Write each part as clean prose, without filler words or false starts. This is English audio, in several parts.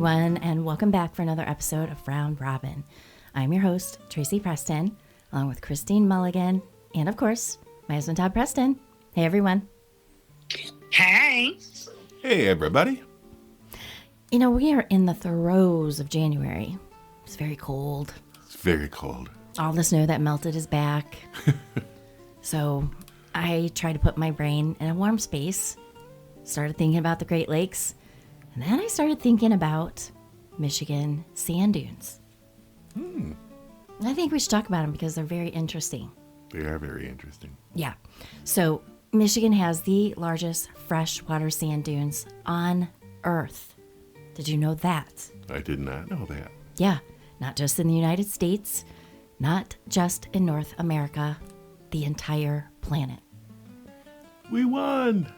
everyone, and welcome back for another episode of Round Robin. I'm your host, Tracy Preston, along with Christine Mulligan, and of course, my husband, Todd Preston. Hey, everyone. Hey. Hey, everybody. You know, we are in the throes of January. It's very cold. It's very cold. All the snow that melted is back. So I tried to put my brain in a warm space, started thinking about the Great Lakes, and then I started thinking about Michigan sand dunes. And I think we should talk about them because they're very interesting. They are very interesting. Yeah. So Michigan has the largest freshwater sand dunes on Earth. Did you know that? I did not know that. Yeah. Not just in the United States, not just in North America, the entire planet. We won!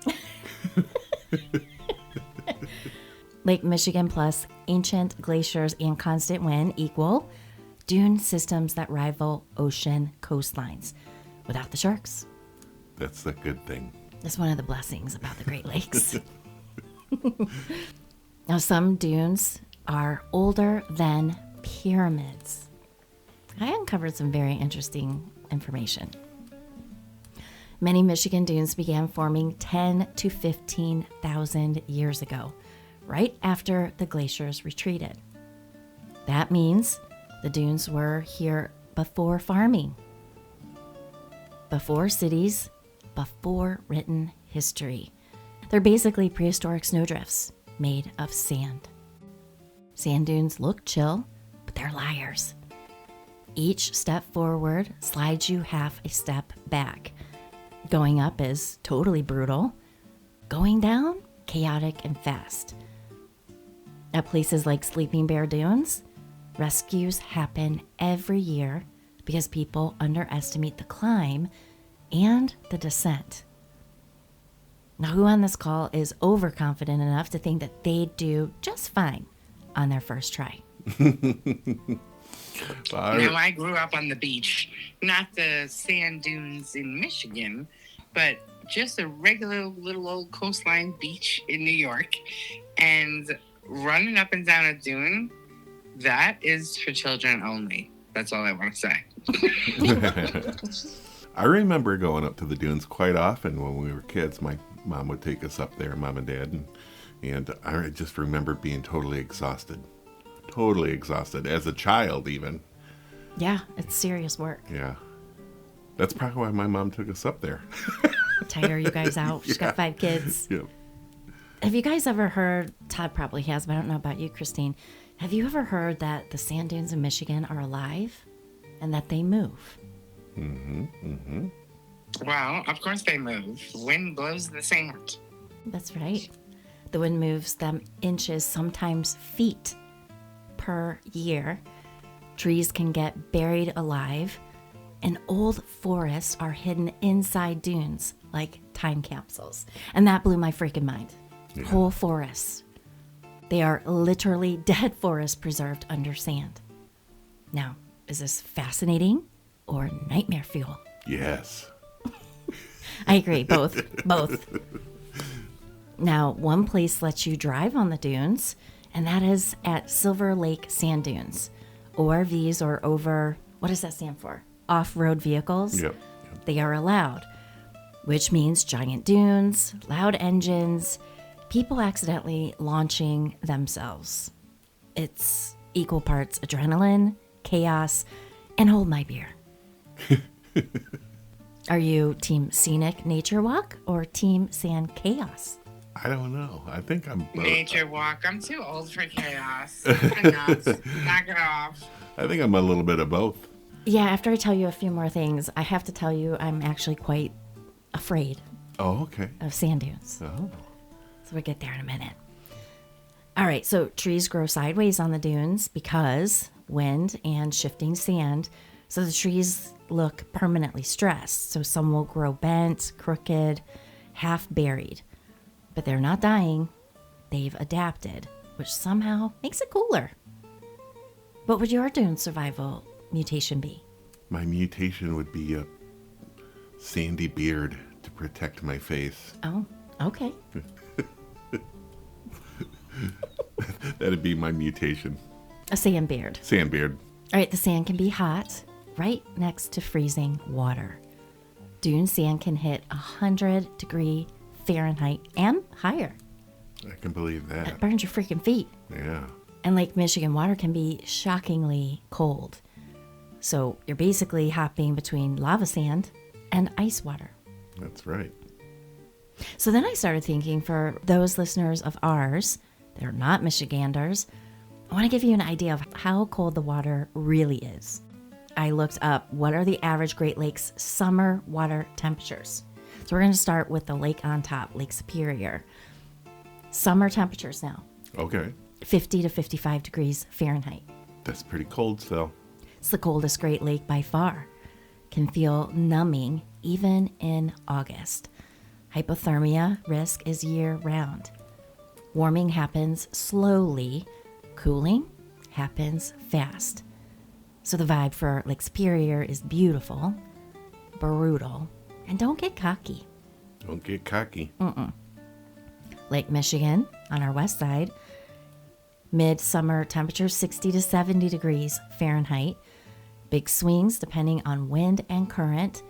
Lake Michigan plus ancient glaciers and constant wind equal dune systems that rival ocean coastlines without the sharks. That's a good thing. That's one of the blessings about the Great Lakes. Now, some dunes are older than pyramids. I uncovered some very interesting information. Many Michigan dunes began forming 10 to 15,000 years ago, right after the glaciers retreated. That means the dunes were here before farming, before cities, before written history. They're basically prehistoric snowdrifts made of sand. Sand dunes look chill, but they're liars. Each step forward slides you half a step back. Going up is totally brutal. Going down, chaotic and fast. At places like Sleeping Bear Dunes, rescues happen every year because people underestimate the climb and the descent. Now, who on this call is overconfident enough to think that they do just fine on their first try? Now, I grew up on the beach, not the sand dunes in Michigan, but just a regular little old coastline beach in New York. And running up and down a dune, that is for children only. That's all I want to say. I remember going up to the dunes quite often when we were kids. My mom would take us up there, mom and dad, and I just remember being totally exhausted as a child even. Yeah, it's serious work. Yeah. That's probably why my mom took us up there. Tire you guys out. She's got 5 kids. Yep. Have you guys ever heard, Todd probably has, but I don't know about you, Christine. Have you ever heard that the sand dunes in Michigan are alive and that they move? Well, of course they move. Wind blows the sand. That's right. The wind moves them inches, sometimes feet per year. Trees can get buried alive, and old forests are hidden inside dunes like time capsules. And that blew my freaking mind. Yeah. Whole forests. They are literally dead forests preserved under sand. Now, is this fascinating or nightmare fuel? Yes. I agree. Both. Now, one place lets you drive on the dunes, and that is at Silver Lake Sand Dunes. ORVs, or over, what does that stand for? Off-road vehicles. Yep. They are allowed, which means giant dunes, loud engines, people accidentally launching themselves. It's equal parts adrenaline, chaos, and hold my beer. Are you team scenic nature walk or team sand chaos? I don't know. I think I'm both. Nature walk. I'm too old for chaos. Enough. Knock it off. I think I'm a little bit of both. Yeah, after I tell you a few more things, I have to tell you I'm actually quite afraid of sand dunes. Oh. So we'll get there in a minute. All right, so trees grow sideways on the dunes because wind and shifting sand. So the trees look permanently stressed. So some will grow bent, crooked, half buried. But they're not dying. They've adapted, which somehow makes it cooler. What would your dune survival mutation be? My mutation would be a sandy beard to protect my face. Oh, okay. That'd be my mutation. A sandbeard. Sandbeard. All right, the sand can be hot, right next to freezing water. Dune sand can hit 100-degree Fahrenheit and higher. I can believe that. It burns your freaking feet. Yeah. And Lake Michigan water can be shockingly cold. So you're basically hopping between lava sand and ice water. That's right. So then I started thinking, for those listeners of ours that are not Michiganders, I want to give you an idea of how cold the water really is. I looked up what are the average Great Lakes summer water temperatures. So we're going to start with the lake on top, Lake Superior. Summer temperatures now. Okay. 50 to 55 degrees Fahrenheit. That's pretty cold still. It's the coldest Great Lake by far. Can feel numbing even in August. Hypothermia risk is year-round. Warming happens slowly. Cooling happens fast. So the vibe for Lake Superior is beautiful, brutal, and don't get cocky. Don't get cocky. Lake Michigan, on our west side, midsummer temperatures 60 to 70 degrees Fahrenheit. Big swings depending on wind and current.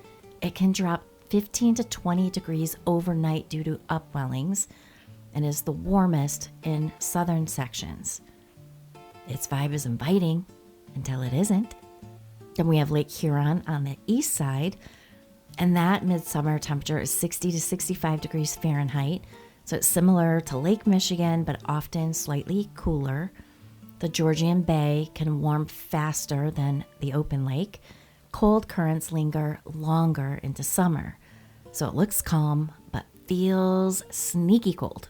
It can drop 15 to 20 degrees overnight due to upwellings and is the warmest in southern sections. Its vibe is inviting until it isn't. Then we have Lake Huron on the east side, and that midsummer temperature is 60 to 65 degrees Fahrenheit. So it's similar to Lake Michigan, but often slightly cooler. The Georgian Bay can warm faster than the open lake. Cold currents linger longer into summer. So it looks calm, but feels sneaky cold.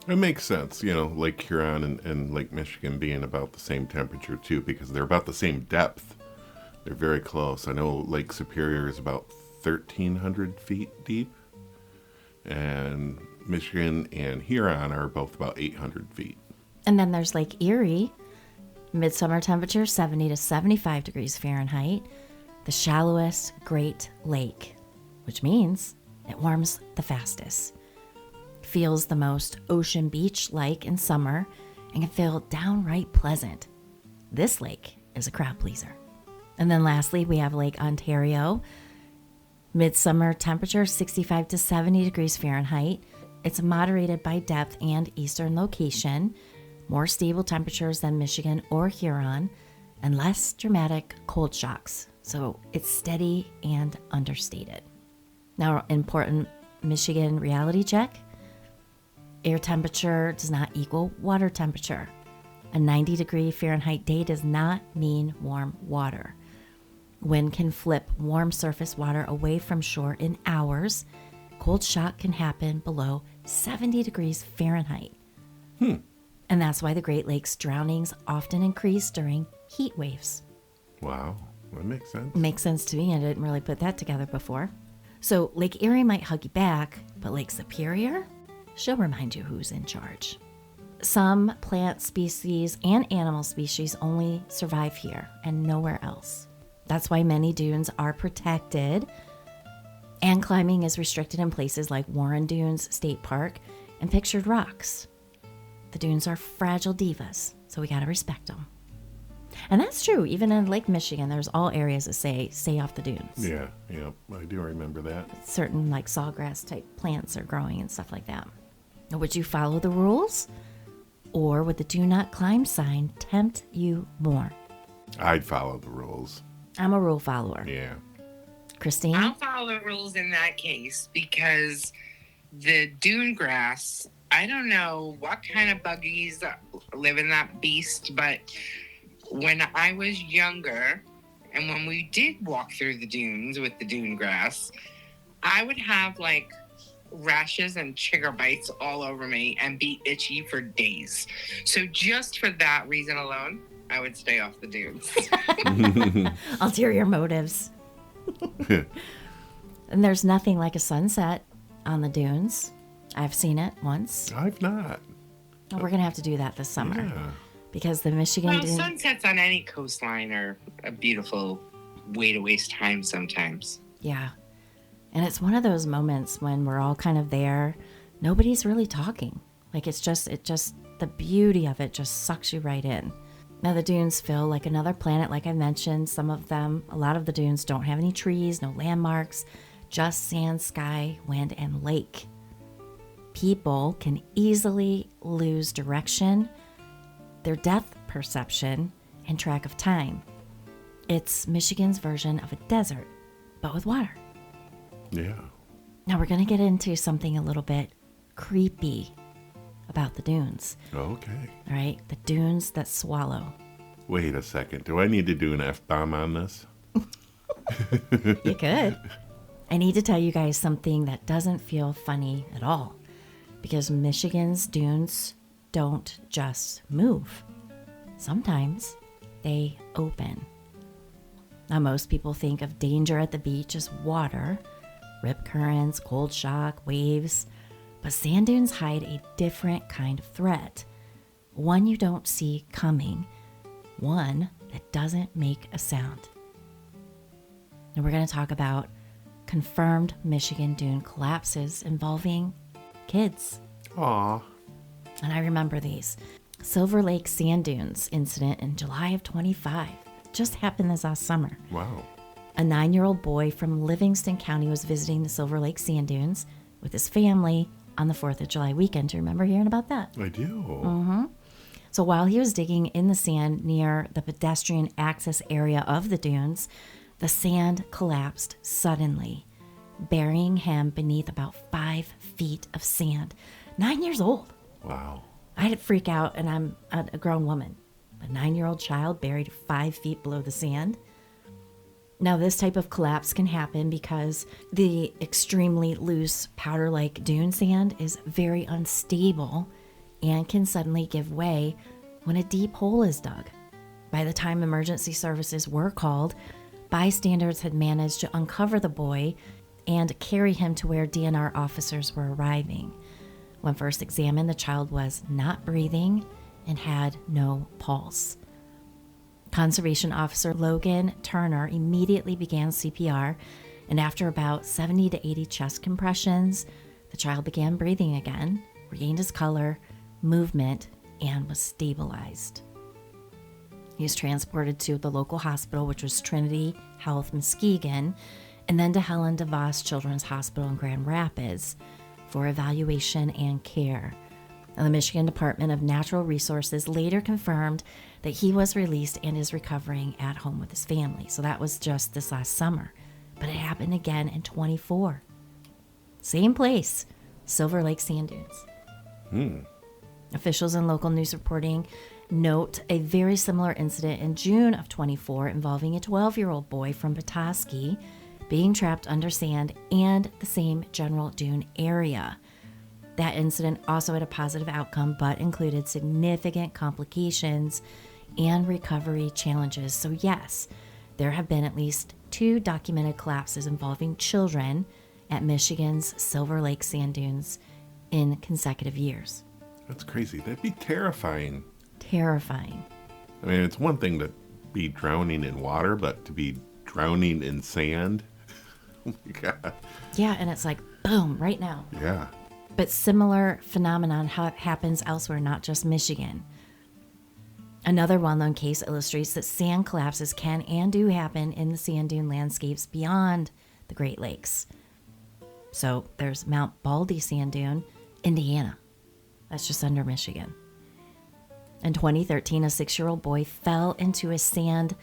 It makes sense, Lake Huron and Lake Michigan being about the same temperature too, because they're about the same depth. They're very close. I know Lake Superior is about 1,300 feet deep, and Michigan and Huron are both about 800 feet. And then there's Lake Erie, midsummer temperature 70 to 75 degrees Fahrenheit, the shallowest Great Lake, which means it warms the fastest. Feels the most ocean beach-like in summer and can feel downright pleasant. This lake is a crowd pleaser. And then lastly, we have Lake Ontario. Midsummer temperature 65 to 70 degrees Fahrenheit. It's moderated by depth and eastern location. More stable temperatures than Michigan or Huron, and less dramatic cold shocks. So it's steady and understated. Now, important Michigan reality check. Air temperature does not equal water temperature. A 90-degree Fahrenheit day does not mean warm water. Wind can flip warm surface water away from shore in hours. Cold shock can happen below 70 degrees Fahrenheit. And that's why the Great Lakes drownings often increase during heat waves. Wow, that makes sense. Makes sense to me. I didn't really put that together before. So Lake Erie might hug you back, but Lake Superior, she'll remind you who's in charge. Some plant species and animal species only survive here and nowhere else. That's why many dunes are protected, and climbing is restricted in places like Warren Dunes State Park and Pictured Rocks. The dunes are fragile divas, so we gotta respect them. And that's true. Even in Lake Michigan, there's all areas that say, stay off the dunes. Yeah, I do remember that. Certain like sawgrass type plants are growing and stuff like that. Now, would you follow the rules? Or would the do not climb sign tempt you more? I'd follow the rules. I'm a rule follower. Yeah. Christine? I'll follow the rules in that case because the dune grass, I don't know what kind of buggies live in that beast, but when I was younger and when we did walk through the dunes with the dune grass, I would have like rashes and chigger bites all over me and be itchy for days. So just for that reason alone, I would stay off the dunes. Ulterior motives. And there's nothing like a sunset on the dunes. I've seen it once. I've not. Well, we're going to have to do that this summer. Yeah. Because the Michigan dunes... sunsets on any coastline are a beautiful way to waste time sometimes. Yeah. And it's one of those moments when we're all kind of there. Nobody's really talking. Like it just the beauty of it just sucks you right in. Now, the dunes feel like another planet, like I mentioned. Some of them, a lot of the dunes don't have any trees, no landmarks, just sand, sky, wind, and lake. People can easily lose direction, their depth perception, and track of time. It's Michigan's version of a desert, but with water. Yeah. Now, we're going to get into something a little bit creepy about the dunes. Okay. All right, the dunes that swallow. Wait a second. Do I need to do an F-bomb on this? You could. I need to tell you guys something that doesn't feel funny at all, because Michigan's dunes don't just move. Sometimes they open. Now, most people think of danger at the beach as water, rip currents, cold shock, waves, but sand dunes hide a different kind of threat, one you don't see coming, one that doesn't make a sound. And we're going to talk about confirmed Michigan dune collapses involving kids. Aw. And I remember these. Silver Lake sand dunes incident in July of 25 just happened this last summer. Wow. A 9-year-old boy from Livingston County was visiting the Silver Lake sand dunes with his family on the 4th of July weekend. Do you remember hearing about that? I do. Mm-hmm. So while he was digging in the sand near the pedestrian access area of the dunes, the sand collapsed suddenly, burying him beneath about 5 feet of sand. 9 years old. Wow. I had to freak out, and I'm a grown woman. A 9-year-old child buried 5 feet below the sand. Now, this type of collapse can happen because the extremely loose powder-like dune sand is very unstable and can suddenly give way when a deep hole is dug. By the time emergency services were called, bystanders had managed to uncover the boy and carry him to where DNR officers were arriving. When first examined, the child was not breathing and had no pulse. Conservation Officer Logan Turner immediately began CPR, and after about 70 to 80 chest compressions, the child began breathing again, regained his color, movement, and was stabilized. He was transported to the local hospital, which was Trinity Health Muskegon, and then to Helen DeVos Children's Hospital in Grand Rapids for evaluation and care. Now, the Michigan Department of Natural Resources later confirmed that he was released and is recovering at home with his family. So that was just this last summer. But it happened again in 24. Same place, Silver Lake Sand Dunes. Officials and local news reporting note a very similar incident in June of 24 involving a 12-year-old boy from Petoskey being trapped under sand and the same general dune area. That incident also had a positive outcome, but included significant complications and recovery challenges. So yes, there have been at least 2 documented collapses involving children at Michigan's Silver Lake sand dunes in consecutive years. That's crazy. That'd be terrifying. Terrifying. I mean, it's one thing to be drowning in water, but to be drowning in sand? Oh my God. Yeah, and it's like, boom, right now. Yeah. But similar phenomenon happens elsewhere, not just Michigan. Another well-known case illustrates that sand collapses can and do happen in the sand dune landscapes beyond the Great Lakes. So there's Mount Baldy Sand Dune, Indiana. That's just under Michigan. In 2013, a 6-year-old boy fell into a sand,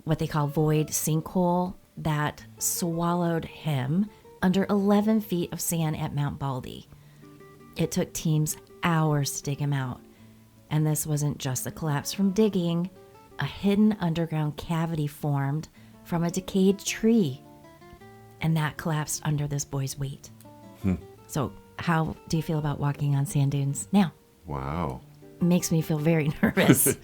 what they call void sinkhole, that swallowed him under 11 feet of sand at Mount Baldy. It took teams hours to dig him out. And this wasn't just a collapse from digging. A hidden underground cavity formed from a decayed tree. And that collapsed under this boy's weight. So how do you feel about walking on sand dunes now? Wow. It makes me feel very nervous.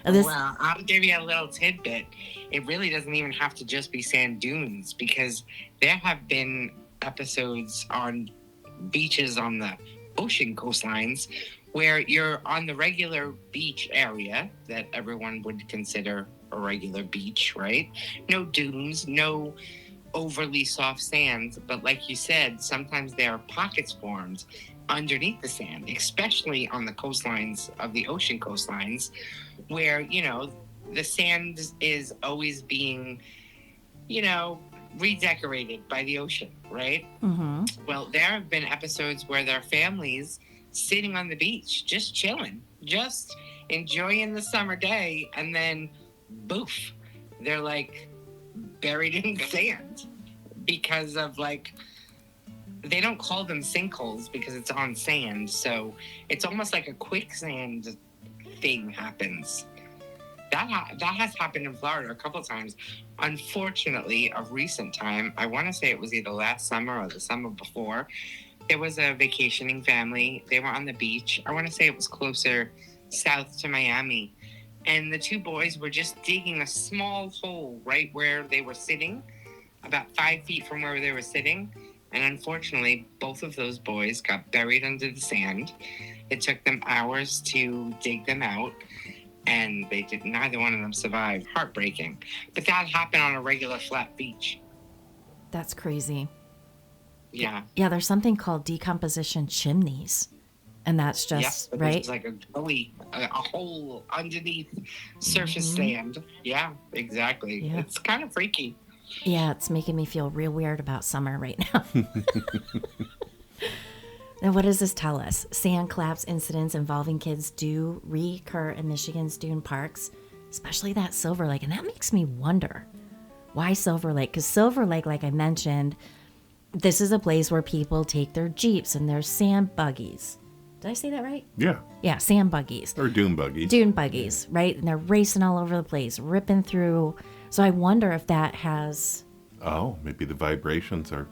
Well, I'll give you a little tidbit. It really doesn't even have to just be sand dunes, because there have been episodes on beaches on the ocean coastlines where you're on the regular beach area that everyone would consider a regular beach, right? No dunes, no overly soft sands, but like you said, sometimes there are pockets formed, underneath the sand, especially on the coastlines of the ocean coastlines, where, the sand is always being, redecorated by the ocean, right? Mm-hmm. Well, there have been episodes where there are families sitting on the beach, just chilling, just enjoying the summer day, and then boof, they're like buried in sand because of they don't call them sinkholes because it's on sand, so it's almost like a quicksand thing happens. That has happened in Florida a couple times. Unfortunately, of recent time, I want to say it was either last summer or the summer before, there was a vacationing family. They were on the beach. I want to say it was closer south to Miami. And the two boys were just digging a small hole right where they were sitting, about 5 feet from where they were sitting. And unfortunately, both of those boys got buried under the sand. It took them hours to dig them out. And neither one of them survived. Heartbreaking. But that happened on a regular flat beach. That's crazy. Yeah. Yeah, there's something called decomposition chimneys. And that's just, right? It's like a gully, a hole underneath surface sand. Yeah, exactly. Yeah. It's kind of freaky. Yeah, it's making me feel real weird about summer right now. Now, what does this tell us? Sand collapse incidents involving kids do recur in Michigan's dune parks, especially that Silver Lake. And that makes me wonder, why Silver Lake? Because Silver Lake, like I mentioned, this is a place where people take their Jeeps and their sand buggies. Did I say that right? Yeah. Yeah, sand buggies. Or dune buggies. Dune buggies, right? And they're racing all over the place, ripping through. So I wonder if that has... Oh, maybe the vibrations are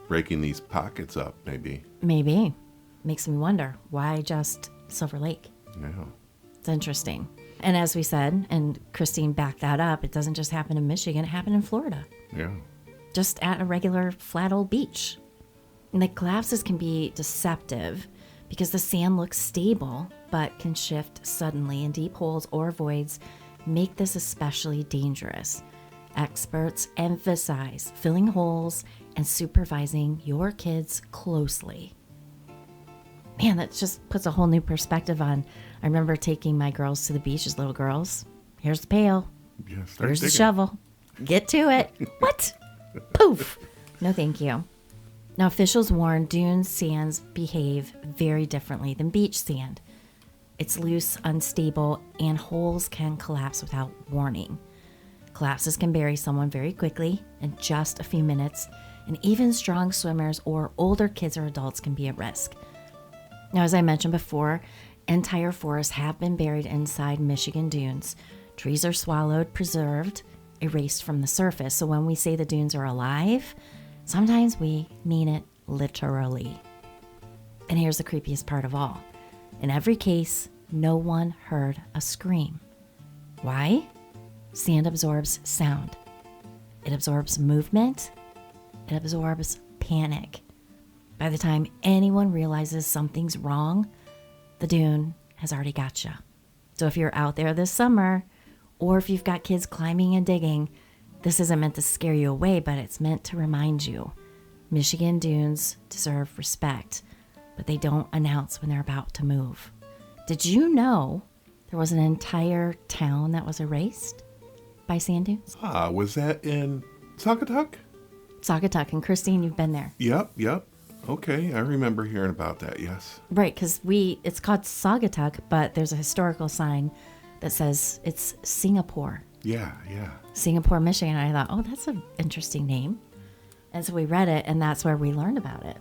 breaking these pockets up, maybe. Maybe. Makes me wonder, why just Silver Lake? Yeah. It's interesting. And as we said, and Christine backed that up, it doesn't just happen in Michigan, it happened in Florida. Yeah. Just at a regular flat old beach. And the collapses can be deceptive because the sand looks stable, but can shift suddenly, and deep holes or voids make this especially dangerous. Experts emphasize filling holes and supervising your kids closely. Man, that just puts a whole new perspective on. I remember taking my girls to the beach as little girls. Here's the pail. Yeah, Here's the shovel. Get to it. What? Poof. No, thank you. Now, officials warn dune sands behave very differently than beach sand. It's loose, unstable, and holes can collapse without warning. Collapses can bury someone very quickly in just a few minutes, and even strong swimmers or older kids or adults can be at risk. Now, as I mentioned before, entire forests have been buried inside Michigan dunes. Trees are swallowed, preserved, erased from the surface. So when we say the dunes are alive, sometimes we mean it literally. And here's the creepiest part of all. In every case, no one heard a scream. Why? Sand absorbs sound. It absorbs movement. It absorbs panic. By the time anyone realizes something's wrong, the dune has already got you. So if you're out there this summer, or if you've got kids climbing and digging, this isn't meant to scare you away, but it's meant to remind you. Michigan dunes deserve respect, but they don't announce when they're about to move. Did you know there was an entire town that was erased by sand dunes? Was that in Saugatuck? Saugatuck, and Christine, you've been there. Yep. Okay, I remember hearing about that, yes. Right, because it's called Saugatuck, but there's a historical sign that says it's Singapore. Yeah. Singapore, Michigan. And I thought, oh, that's an interesting name. And so we read it, and that's where we learned about it.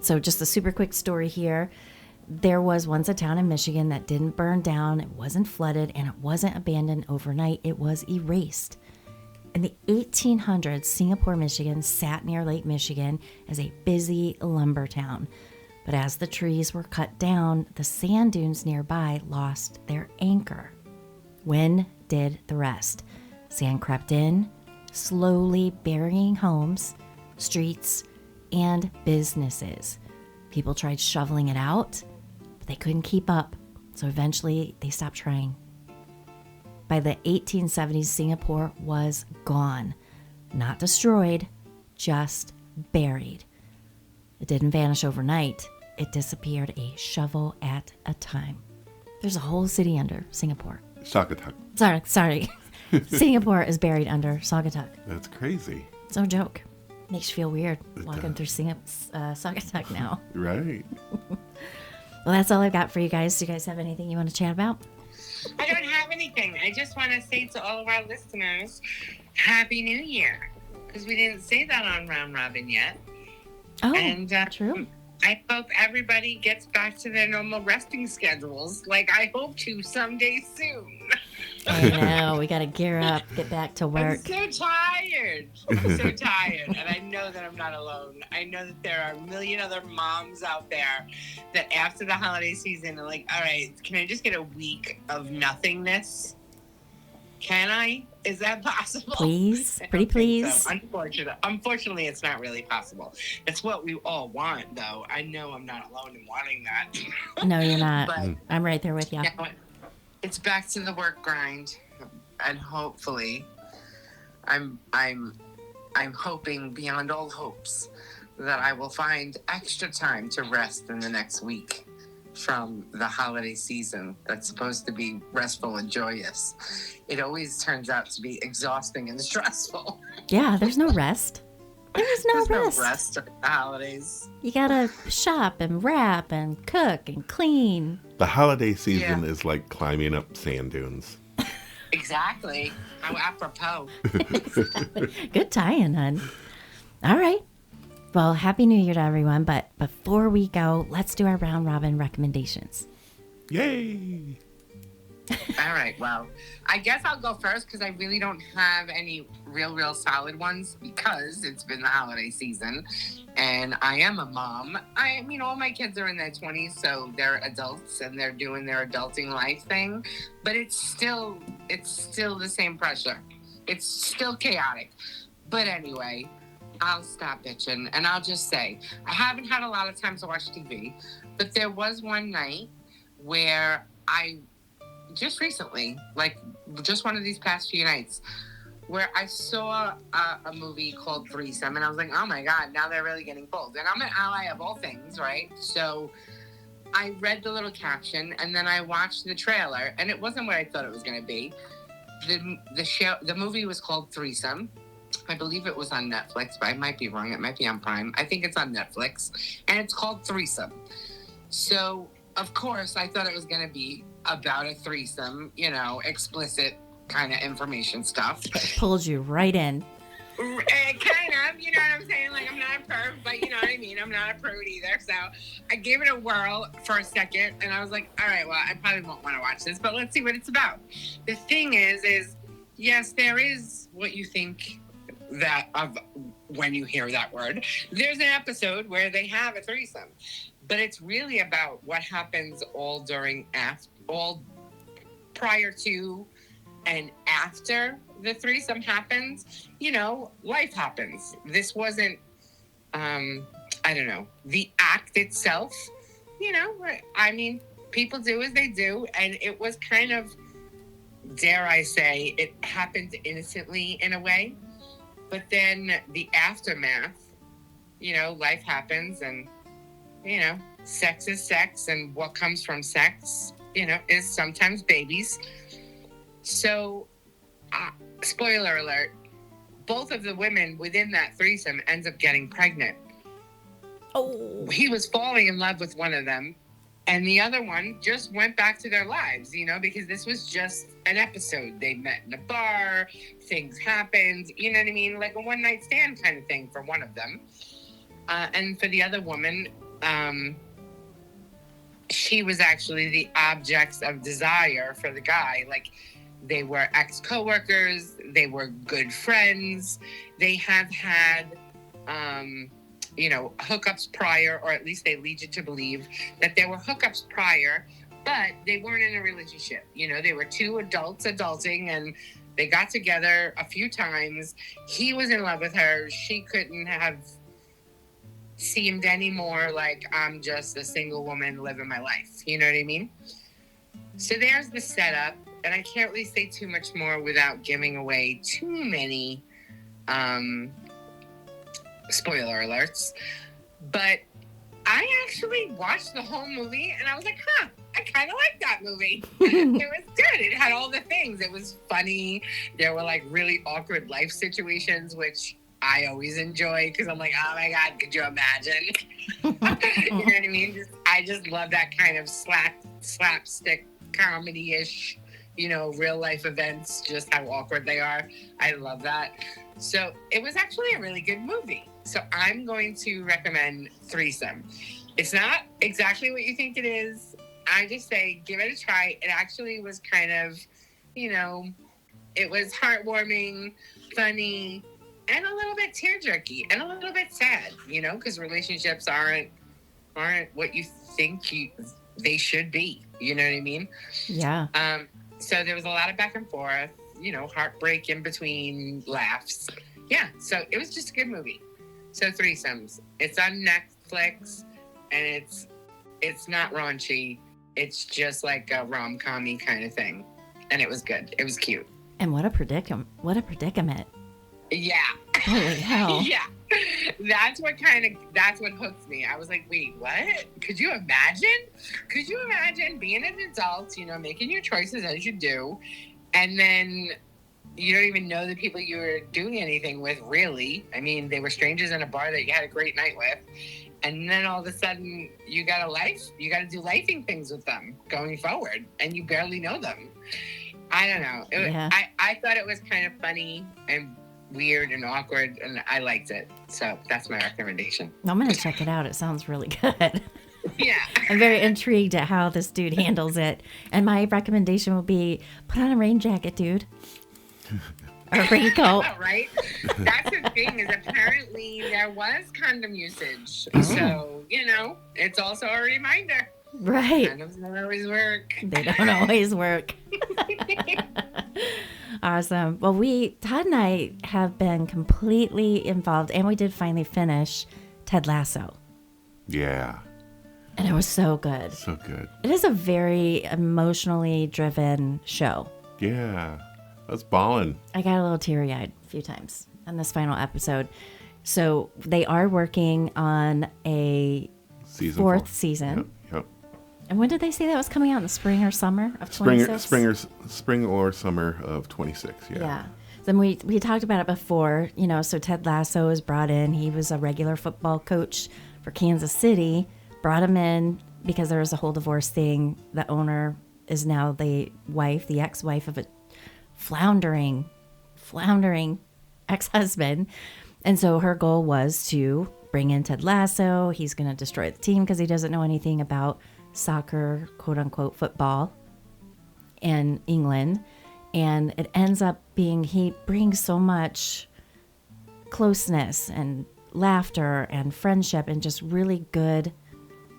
So just a super quick story here. There was once a town in Michigan that didn't burn down, it wasn't flooded, and it wasn't abandoned overnight. It was erased. In the 1800s, Singapore, Michigan sat near Lake Michigan as a busy lumber town. But as the trees were cut down, the sand dunes nearby lost their anchor. Wind did the rest. Sand crept in, slowly burying homes, streets, and businesses. People tried shoveling it out, but they couldn't keep up, so eventually they stopped trying. By the 1870s, Singapore was gone. Not destroyed, just buried. It didn't vanish overnight. it disappeared a shovel at a time. There's a whole city under Singapore. Saugatuck. Sorry. Singapore is buried under Saugatuck. That's crazy. It's no joke. Makes you feel weird walking through Saugatuck now. Right. Well, that's all I've got for you guys. Do you guys have anything you want to chat about? I don't have anything. I just want to say to all of our listeners, Happy New Year. Because we didn't say that on Round Robin yet. Oh, and, true. I hope everybody gets back to their normal resting schedules, like I hope to someday soon. I know. We got to gear up, get back to work. I'm so tired. I'm so tired. And I know that I'm not alone. I know that there are a million other moms out there that after the holiday season are like, all right, can I just get a week of nothingness? Can I? Is that possible? Please. Pretty please. So. Unfortunately, it's not really possible. It's what we all want, though. I know I'm not alone in wanting that. No, you're not. But, I'm right there with you. It's back to the work grind, and hopefully, I'm hoping beyond all hopes that I will find extra time to rest in the next week from the holiday season that's supposed to be restful and joyous. It always turns out to be exhausting and stressful. Yeah, there's no rest. There's no rest during the holidays. You gotta shop and wrap and cook and clean. The holiday season is like climbing up sand dunes. Exactly. How apropos. Good tie-in, hun. All right. Well, Happy New Year to everyone. But before we go, let's do our round robin recommendations. Yay! All right. Well, I guess I'll go first because I really don't have any real solid ones because it's been the holiday season and I am a mom. All my kids are in their 20s, so they're adults and they're doing their adulting life thing, but it's still the same pressure. It's still chaotic. But anyway, I'll stop bitching and I'll just say I haven't had a lot of time to watch TV, but there was one night where I just recently, like just one of these past few nights, where I saw a movie called Threesome, and I was like, oh my God, now they're really getting bold. And I'm an ally of all things, right? So I read the little caption, and then I watched the trailer, and it wasn't what I thought it was going to be. The movie was called Threesome. I believe it was on Netflix, but I might be wrong. It might be on Prime. I think it's on Netflix, and it's called Threesome. So, of course, I thought it was going to be about a threesome, explicit kind of information stuff. Pulled you right in. Kind of, you know what I'm saying? Like, I'm not a perv, but you know what I mean? I'm not a prude either. So I gave it a whirl for a second, and I was like, all right, well, I probably won't want to watch this, but let's see what it's about. The thing is yes, there is what you think that of when you hear that word. There's an episode where they have a threesome, but it's really about what happens all prior to and after the threesome happens. Life happens. This wasn't, the act itself, people do as they do, and it was kind of, dare I say, it happened innocently in a way, but then the aftermath, life happens, and, sex is sex, and what comes from sex, is sometimes babies. So, spoiler alert, both of the women within that threesome ends up getting pregnant. Oh. He was falling in love with one of them, and the other one just went back to their lives, because this was just an episode. They met in a bar, things happened, you know what I mean? Like a one-night stand kind of thing for one of them. And for the other woman, she was actually the objects of desire for the guy. Like, they were ex-coworkers, they were good friends, they have had, hookups prior, or at least they lead you to believe that there were hookups prior, but they weren't in a relationship. They were two adults adulting, and they got together a few times. He was in love with her. She couldn't have seemed any more like, I'm just a single woman living my life. You know what I mean? So there's the setup, and I can't really say too much more without giving away too many spoiler alerts. But I actually watched the whole movie and I was like, I kind of like that movie. It was good. It had all the things. It was funny. There were like really awkward life situations, which I always enjoy because I'm like, oh my God, could you imagine? You know what I mean? I just love that kind of slapstick comedy-ish, real life events, just how awkward they are. I love that. So it was actually a really good movie. So I'm going to recommend Threesome. It's not exactly what you think it is. I just say, give it a try. It actually was kind of, it was heartwarming, funny, and a little bit tear-jerky, and a little bit sad, because relationships aren't what you think they should be. You know what I mean? Yeah. So there was a lot of back and forth, heartbreak in between, laughs. Yeah, so it was just a good movie. So Threesomes. It's on Netflix, and it's not raunchy. It's just like a rom-com-y kind of thing. And it was good. It was cute. And what a predicament. Yeah. Holy hell. Yeah. That's what hooks me. I was like, wait, what? Could you imagine being an adult, making your choices as you do, and then you don't even know the people you were doing anything with, really. I mean, they were strangers in a bar that you had a great night with. And then all of a sudden, you got to do lifing things with them going forward, and you barely know them. I don't know. I thought it was kind of funny and weird and awkward, and I liked it. So that's my recommendation. I'm going to check it out. It sounds really good. Yeah. I'm very intrigued at how this dude handles it. And my recommendation will be put on a rain jacket, dude. Or a raincoat. Right? That's the thing, is apparently there was condom usage. Oh. So, it's also a reminder. Right. Condoms don't always work. They don't always work. Awesome. Well, Todd and I have been completely involved, and we did finally finish Ted Lasso. Yeah. And it was so good. So good. It is a very emotionally driven show. Yeah. That's ballin'. I got a little teary-eyed a few times on this final episode. So they are working on a fourth season. Yep. And when did they say that was coming out? In the spring or summer of 26? Spring or summer of 26, yeah. Yeah. Then we talked about it before, so Ted Lasso was brought in. He was a regular football coach for Kansas City. Brought him in because there was a whole divorce thing. The owner is now the ex-wife of a floundering ex-husband. And so her goal was to bring in Ted Lasso. He's going to destroy the team because he doesn't know anything about soccer, quote unquote, football in England. And it ends up being, he brings so much closeness and laughter and friendship and just really good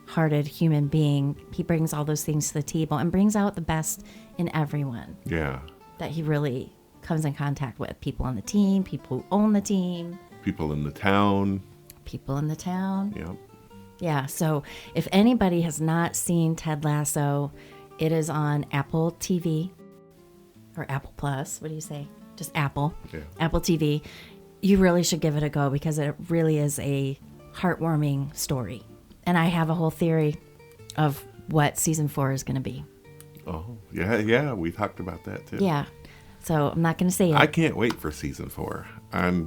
hearted human being. He brings all those things to the table and brings out the best in everyone. Yeah. That he really comes in contact with. People on the team, people who own the team. People in the town. Yep. Yeah, so if anybody has not seen Ted Lasso, it is on Apple TV or Apple Plus. What do you say? Just Apple. Yeah. Apple TV. You really should give it a go because it really is a heartwarming story. And I have a whole theory of what season 4 is going to be. Oh, yeah. We talked about that too. Yeah. So I'm not going to say it. I can't wait for season 4. I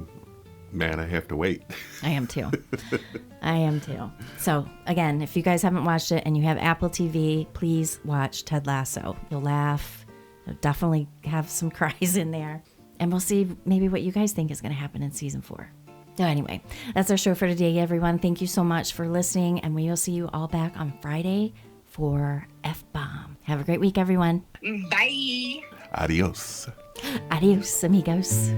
have to wait. I am too. So again, if you guys haven't watched it and you have Apple TV, please watch Ted Lasso. You'll laugh. You'll definitely have some cries in there. And we'll see maybe what you guys think is going to happen in season 4. So anyway, that's our show for today, everyone. Thank you so much for listening, and we will see you all back on Friday for F-Bomb. Have a great week, everyone. Bye. Adios. Adios, amigos.